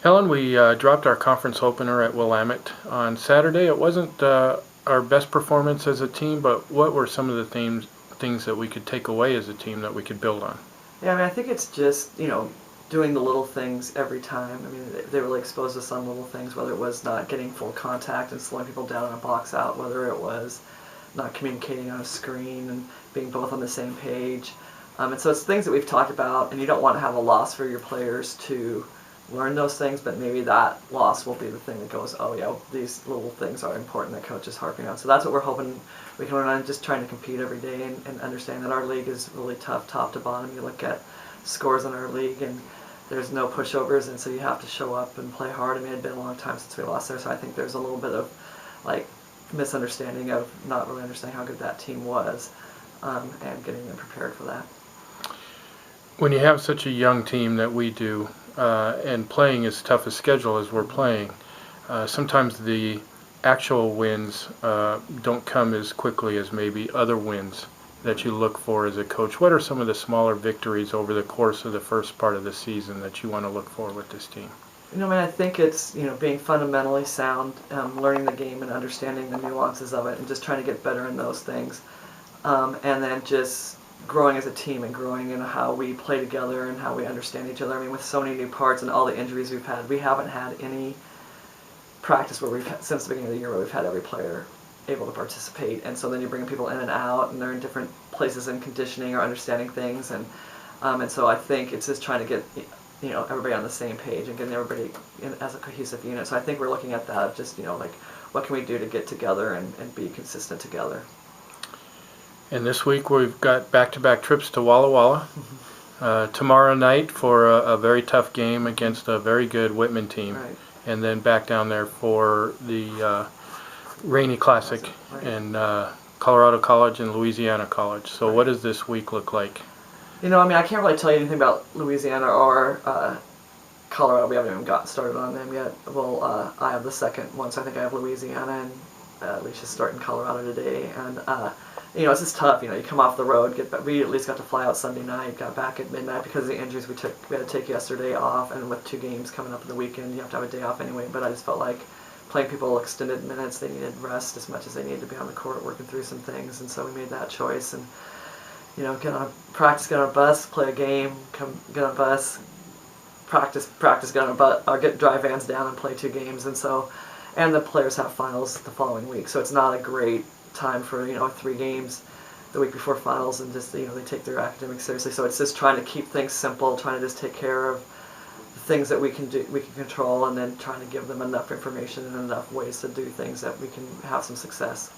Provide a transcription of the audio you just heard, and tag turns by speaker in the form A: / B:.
A: Helen, we dropped our conference opener at Willamette on Saturday. It wasn't our best performance as a team, but what were some of the things that we could take away as a team that we could build on?
B: Yeah, I mean, I think it's just, doing the little things every time. I mean, they really exposed us on little things, whether it was not getting full contact and slowing people down in a box out, whether it was not communicating on a screen and being both on the same page. And so it's things that we've talked about, and you don't want to have a loss for your players to learn those things, but maybe that loss will be the thing that goes, oh yeah, these little things are important that coach is harping on. So that's what we're hoping we can learn on, just trying to compete every day and understand that our league is really tough top to bottom. You look at scores in our league and there's no pushovers, and so you have to show up and play hard. I mean, it had been a long time since we lost there, so I think there's a little bit of misunderstanding of not really understanding how good that team was, and getting them prepared for that.
A: When you have such a young team that we do, and playing as tough a schedule as we're playing, sometimes the actual wins don't come as quickly as maybe other wins that you look for as a coach. What are some of the smaller victories over the course of the first part of the season that you want to look for with this team?
B: I think it's, being fundamentally sound, learning the game and understanding the nuances of it and just trying to get better in those things. And then just growing as a team and growing in how we play together and how we understand each other. I mean, with so many new parts and all the injuries we've had, we haven't had any practice where since the beginning of the year, where we've had every player able to participate. And so then you're bringing people in and out, and they're in different places in conditioning or understanding things. And so I think it's just trying to get everybody on the same page and getting everybody as a cohesive unit. So I think we're looking at that, just what can we do to get together and be consistent together.
A: And this week we've got back-to-back trips to Walla Walla. Tomorrow night for a very tough game against a very good Whitman team.
B: Right.
A: And then back down there for the Rainy Classic
B: Right.
A: in Colorado College and Louisiana College. So what does this week look like?
B: I can't really tell you anything about Louisiana or Colorado. We haven't even gotten started on them yet. Well, I have the second one, so I think I have Louisiana, and Alicia's starting Colorado today. And it's just tough. You come off the road. We at least got to fly out Sunday night. Got back at midnight because of the injuries we took. We had to take yesterday off, and with 2 games coming up in the weekend, you have to have a day off anyway. But I just felt like playing people extended minutes. They needed rest as much as they needed to be on the court working through some things, and so we made that choice. And get on practice, get on a bus, play a game, come get on a bus, practice, get on a bus, or get drive vans down and play 2 games. And the players have finals the following week, so it's not a great time for 3 games the week before finals, and just they take their academics seriously. So it's just trying to keep things simple, trying to just take care of the things that we can control, and then trying to give them enough information and enough ways to do things that we can have some success.